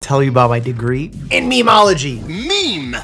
tell you about my degree in memology. Meme.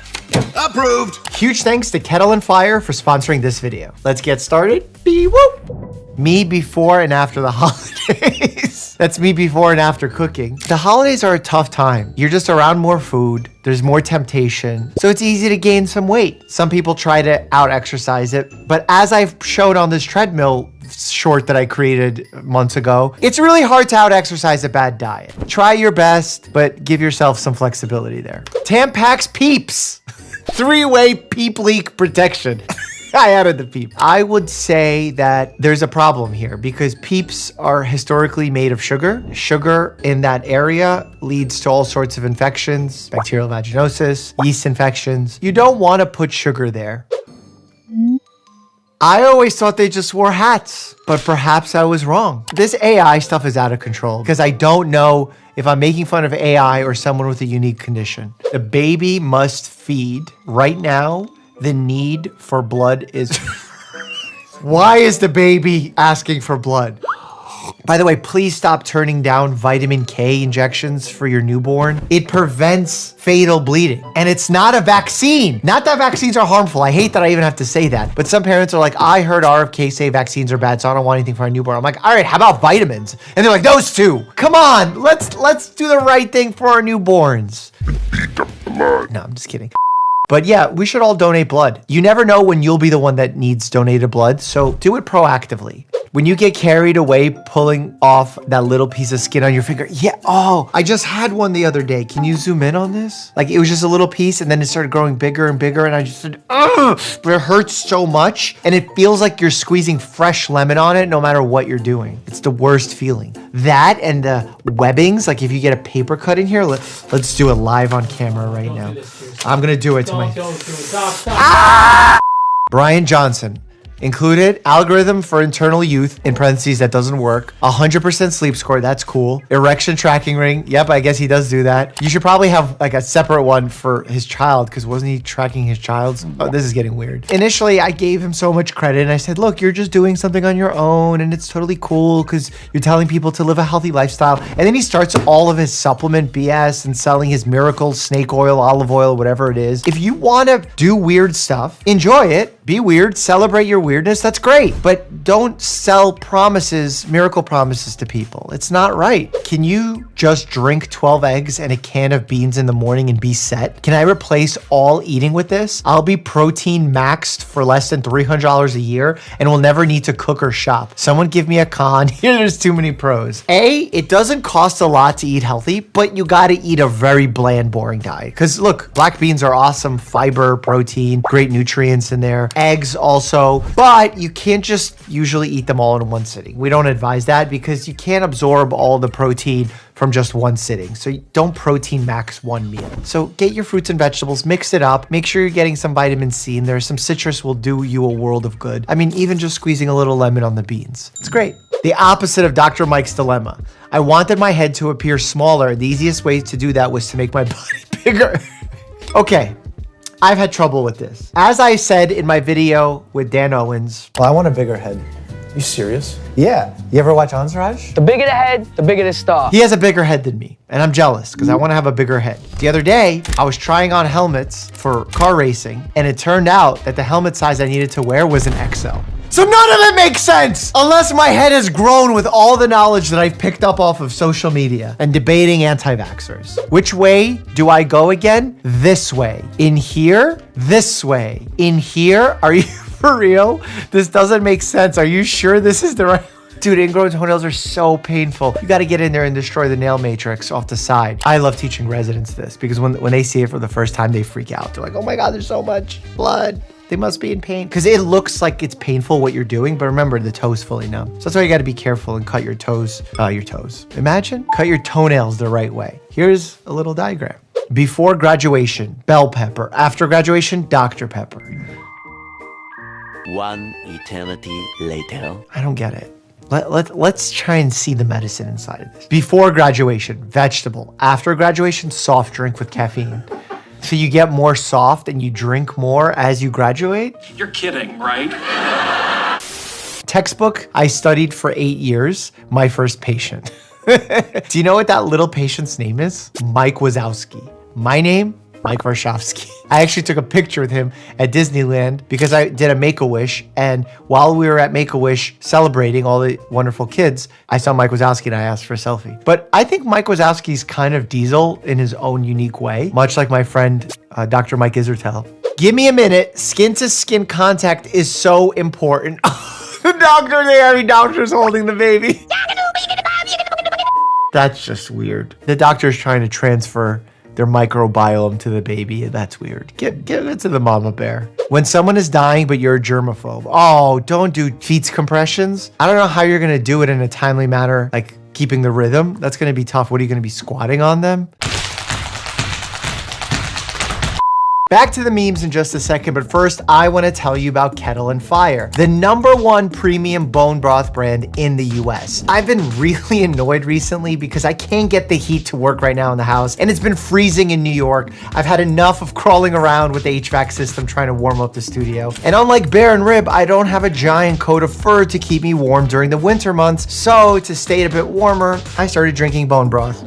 Approved. Huge thanks to Kettle and Fire for sponsoring this video. Let's get started. Whoop. Me before and after the holidays. That's me before and after cooking. The holidays are a tough time. You're just around more food. There's more temptation. So it's easy to gain some weight. Some people try to out-exercise it. But as I've shown on this treadmill short that I created months ago, it's really hard to out-exercise a bad diet. Try your best, but give yourself some flexibility there. Tampax Peeps. 3-way peep leak protection. I added the peep. I would say that there's a problem here because peeps are historically made of sugar. Sugar in that area leads to all sorts of infections, bacterial vaginosis, yeast infections. You don't want to put sugar there. I always thought they just wore hats, but perhaps I was wrong. This AI stuff is out of control because I don't know if I'm making fun of AI or someone with a unique condition. The baby must feed. Right now, the need for blood is... Why is the baby asking for blood? By the way, please stop turning down vitamin K injections for your newborn. It prevents fatal bleeding. And it's not a vaccine. Not that vaccines are harmful. I hate that I even have to say that. But some parents are like, I heard RFK say vaccines are bad, so I don't want anything for our newborn. I'm like, all right, how about vitamins? And they're like, those two. Come on, let's do the right thing for our newborns. No, I'm just kidding. But yeah, we should all donate blood. You never know when you'll be the one that needs donated blood, so do it proactively. When you get carried away pulling off that little piece of skin on your finger, yeah, oh, I just had one the other day. Can you zoom in on this? Like it was just a little piece and then it started growing bigger and bigger and I just said, ugh, but it hurts so much and it feels like you're squeezing fresh lemon on it no matter what you're doing. It's the worst feeling. That and the webbings, like if you get a paper cut in here, let's do it live on camera right now. I'm gonna do it to my... Ah! Brian Johnson. Included algorithm for internal youth, in parentheses, that doesn't work. 100% sleep score, that's cool. Erection tracking ring, yep, I guess he does do that. You should probably have like a separate one for his child because wasn't he tracking his child's? Oh, this is getting weird. Initially, I gave him so much credit and I said, look, you're just doing something on your own and it's totally cool because you're telling people to live a healthy lifestyle. And then he starts all of his supplement BS and selling his miracle snake oil, olive oil, whatever it is. If you want to do weird stuff, enjoy it, be weird, celebrate your weirdness, that's great. But don't sell promises, miracle promises to people. It's not right. Can you just drink 12 eggs and a can of beans in the morning and be set? Can I replace all eating with this? I'll be protein maxed for less than $300 a year and will never need to cook or shop. Someone give me a con. There's too many pros. A, it doesn't cost a lot to eat healthy, but you gotta eat a very bland, boring diet. Because look, black beans are awesome, fiber, protein, great nutrients in there. Eggs also, but you can't just usually eat them all in one sitting. We don't advise that because you can't absorb all the protein from just one sitting. So don't protein max one meal. So get your fruits and vegetables, mix it up, make sure you're getting some vitamin C in there. Some citrus will do you a world of good. I mean, even just squeezing a little lemon on the beans. It's great. The opposite of Dr. Mike's dilemma. I wanted my head to appear smaller. The easiest way to do that was to make my body bigger. Okay. I've had trouble with this. As I said in my video with Dan Owens. Well, I want a bigger head. You serious? Yeah. You ever watch Entourage? The bigger the head, the bigger the star. He has a bigger head than me, and I'm jealous because I want to have a bigger head. The other day, I was trying on helmets for car racing, and it turned out that the helmet size I needed to wear was an XL. So none of it makes sense unless my head has grown with all the knowledge that I've picked up off of social media and debating anti-vaxxers. Which way do I go again? This way. In here? This way. In here? Are you for real? This doesn't make sense. Are you sure this is the right? Dude, ingrown toenails are so painful. You got to get in there and destroy the nail matrix off the side. I love teaching residents this because when they see it for the first time, they freak out. They're like, oh my God, there's so much blood. They must be in pain. Because it looks like it's painful what you're doing, but remember, the toe's fully numb. So that's why you got to be careful and cut your toes. Imagine, cut your toenails the right way. Here's a little diagram. Before graduation, bell pepper. After graduation, Dr. Pepper. One eternity later. I don't get it. Let's try and see the medicine inside of this. Before graduation, vegetable. After graduation, soft drink with caffeine. So you get more soft and you drink more as you graduate? You're kidding, right? Textbook, I studied for 8 years, my first patient. Do you know what that little patient's name is? Mike Wazowski. My name? Mike Warshawski. I actually took a picture with him at Disneyland because I did a Make-A-Wish, and while we were at Make-A-Wish celebrating all the wonderful kids, I saw Mike Wazowski and I asked for a selfie. But I think Mike Wazowski's kind of Diesel in his own unique way, much like my friend Dr. Mike Isertel. Give me a minute. Skin-to-skin contact is so important. The doctor's holding the baby. That's just weird. The doctor's trying to transfer their microbiome to the baby. That's weird. Give it to the mama bear. When someone is dying, but you're a germaphobe. Oh, don't do feet compressions. I don't know how you're gonna do it in a timely manner, like keeping the rhythm. That's gonna be tough. What are you gonna be squatting on them? Back to the memes in just a second, but first I want to tell you about Kettle and Fire, the #1 premium bone broth brand in the US. I've been really annoyed recently because I can't get the heat to work right now in the house, and it's been freezing in New York. I've had enough of crawling around with the HVAC system trying to warm up the studio. And unlike Bear and Rib, I don't have a giant coat of fur to keep me warm during the winter months, so to stay a bit warmer, I started drinking bone broth.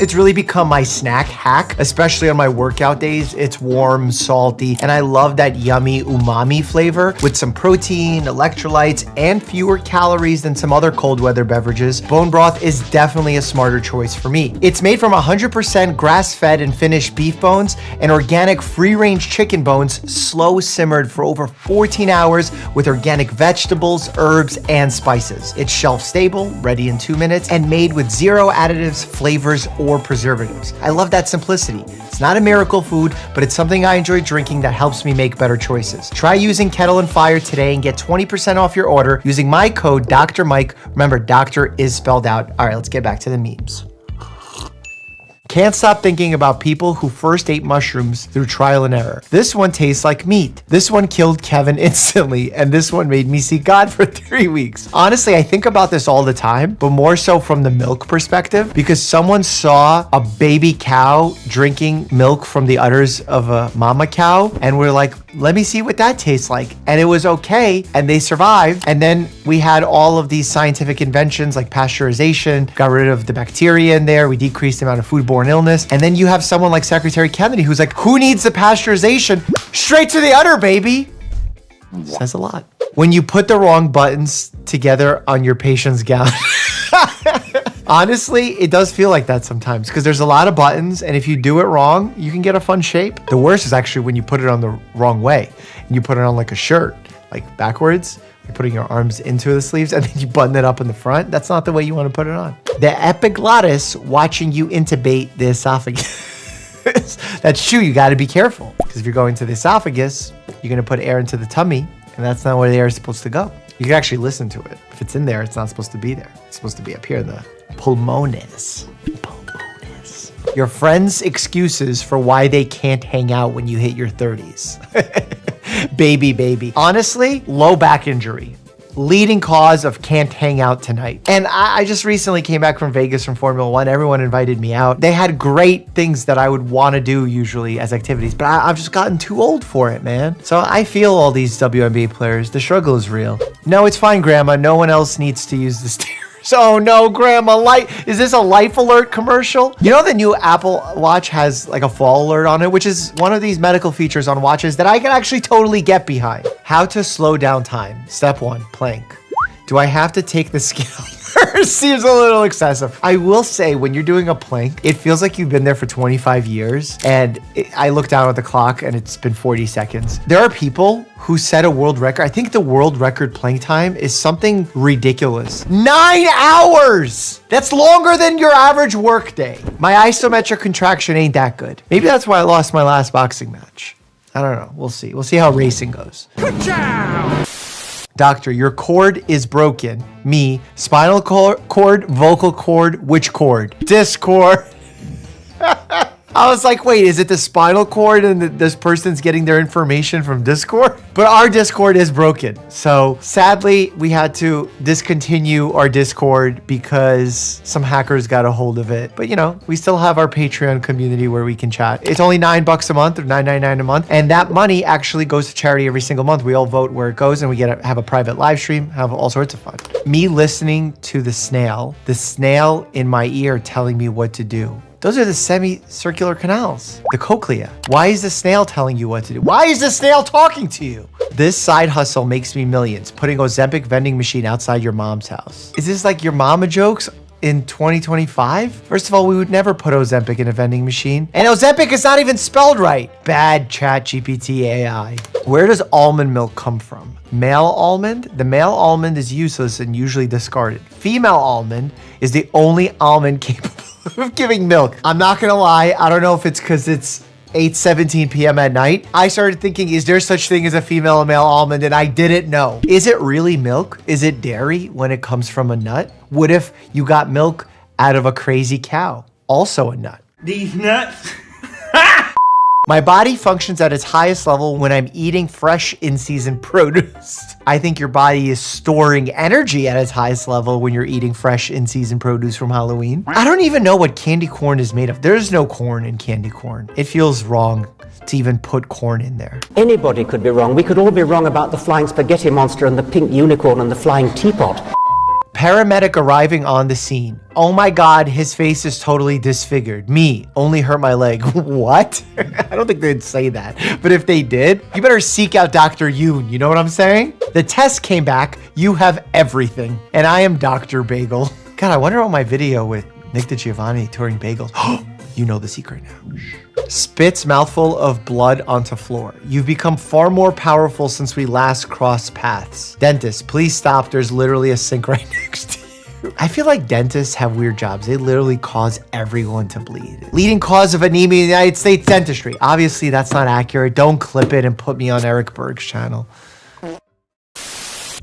It's really become my snack hack, especially on my workout days. It's warm, salty, and I love that yummy umami flavor with some protein, electrolytes, and fewer calories than some other cold weather beverages. Bone broth is definitely a smarter choice for me. It's made from 100% grass-fed and finished beef bones and organic free-range chicken bones, slow simmered for over 14 hours with organic vegetables, herbs, and spices. It's shelf stable, ready in 2 minutes, and made with 0 additives, flavors, or preservatives. I love that simplicity. It's not a miracle food, but it's something I enjoy drinking that helps me make better choices. Try using Kettle and Fire today and get 20% off your order using my code Dr. Mike. Remember, doctor is spelled out. All right, let's get back to the memes. Can't stop thinking about people who first ate mushrooms through trial and error. This one tastes like meat. This one killed Kevin instantly, and this one made me see God for 3 weeks. Honestly, I think about this all the time, but more so from the milk perspective, because someone saw a baby cow drinking milk from the udders of a mama cow, and we're like, let me see what that tastes like. And it was okay, and they survived. And then we had all of these scientific inventions like pasteurization, got rid of the bacteria in there, we decreased the amount of foodborne illness. And then you have someone like Secretary Kennedy who's like, who needs the pasteurization? Straight to the udder, baby. Says a lot. When you put the wrong buttons together on your patient's gown. Honestly, it does feel like that sometimes because there's a lot of buttons, and if you do it wrong, you can get a fun shape. The worst is actually when you put it on the wrong way and you put it on like a shirt, like backwards. You're putting your arms into the sleeves and then you button it up in the front. That's not the way you want to put it on. The epiglottis watching you intubate the esophagus. That's true. You got to be careful because if you're going to the esophagus, you're going to put air into the tummy, and that's not where the air is supposed to go. You can actually listen to it. If it's in there, it's not supposed to be there. It's supposed to be up here in the pulmones. Your friends' excuses for why they can't hang out when you hit your 30s. Baby. Honestly, low back injury. Leading cause of can't hang out tonight. And I just recently came back from Vegas from Formula One. Everyone invited me out. They had great things that I would want to do usually as activities, but I've just gotten too old for it, man. So I feel all these WNBA players. The struggle is real. No, it's fine, Grandma. No one else needs to use the stairs. Oh no, Grandma, is this a Life Alert commercial? You know the new Apple Watch has like a fall alert on it, which is one of these medical features on watches that I can actually totally get behind. How to slow down time. Step 1, plank. Do I have to take the scale? Seems a little excessive. I will say when you're doing a plank, it feels like you've been there for 25 years. And I look down at the clock and it's been 40 seconds. There are people who set a world record. I think the world record plank time is something ridiculous. 9 hours! That's longer than your average work day. My isometric contraction ain't that good. Maybe that's why I lost my last boxing match. I don't know. We'll see. We'll see how racing goes. Good job! Doctor, your cord is broken. Me, spinal cord, vocal cord, which cord? Discord. I was like, wait, is it the spinal cord and this person's getting their information from Discord? But our Discord is broken. So sadly, we had to discontinue our Discord because some hackers got a hold of it. But you know, we still have our Patreon community where we can chat. It's only $9 a month or $9.99 a month. And that money actually goes to charity every single month. We all vote where it goes and we get have a private live stream, have all sorts of fun. Me listening to the snail in my ear telling me what to do. Those are the semicircular canals, the cochlea. Why is the snail telling you what to do? Why is the snail talking to you? This side hustle makes me millions, putting Ozempic vending machine outside your mom's house. Is this like your mama jokes in 2025? First of all, we would never put Ozempic in a vending machine. And Ozempic is not even spelled right. Bad chat GPT AI. Where does almond milk come from? Male almond? The male almond is useless and usually discarded. Female almond is the only almond capable of giving milk. I'm not gonna lie, I don't know if it's because it's 8:17 p.m. at night. I started thinking, is there such thing as a female and male almond? And I didn't know. Is it really milk? Is it dairy when it comes from a nut? What if you got milk out of a crazy cow? Also a nut. These nuts. My body functions at its highest level when I'm eating fresh in-season produce. I think your body is storing energy at its highest level when you're eating fresh in-season produce from Halloween. I don't even know what candy corn is made of. There's no corn in candy corn. It feels wrong to even put corn in there. Anybody could be wrong. We could all be wrong about the flying spaghetti monster and the pink unicorn and the flying teapot. Paramedic arriving on the scene. Oh my God, his face is totally disfigured. Me, only hurt my leg. What? I don't think they'd say that. But if they did, you better seek out Dr. Yoon. You know what I'm saying? The test came back. You have everything. And I am Dr. Bagel. God, I wonder what my video with Nick DiGiovanni touring bagels. You know the secret now. Spits mouthful of blood onto floor. You've become far more powerful since we last crossed paths. Dentist, please stop. There's literally a sink right next to you. I feel like dentists have weird jobs. They literally cause everyone to bleed. Leading cause of anemia in the United States, dentistry. Obviously, that's not accurate. Don't clip it and put me on Eric Berg's channel.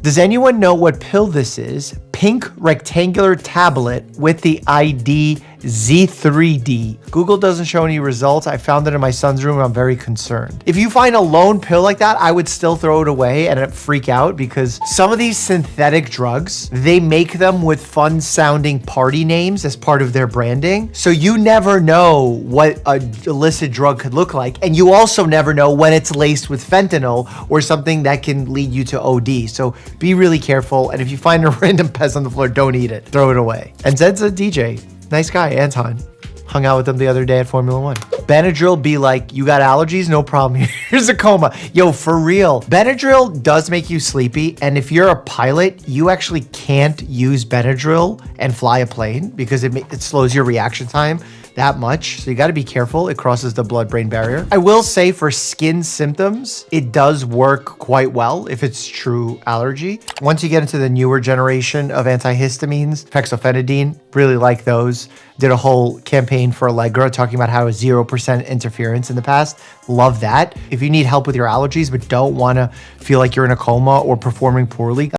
Does anyone know what pill this is? Pink rectangular tablet with the ID Z3D. Google doesn't show any results. I found it in my son's room. I'm very concerned. If you find a lone pill like that, I would still throw it away and freak out because some of these synthetic drugs, they make them with fun sounding party names as part of their branding. So you never know what an illicit drug could look like. And you also never know when it's laced with fentanyl or something that can lead you to OD. So be really careful. And if you find a random pest on the floor, don't eat it. Throw it away. And Zed's a DJ. Nice guy, Anton. Hung out with him the other day at Formula One. Benadryl be like, you got allergies? No problem. Here's a coma. Yo, for real. Benadryl does make you sleepy. And if you're a pilot, you actually can't use Benadryl and fly a plane because it slows your reaction time that much. So you got to be careful. It crosses the blood-brain barrier. I will say for skin symptoms, it does work quite well if it's true allergy. Once you get into the newer generation of antihistamines, fexofenadine, really like those. Did a whole campaign for Allegra talking about how 0% interference in the past. Love that. If you need help with your allergies but don't want to feel like you're in a coma or performing poorly,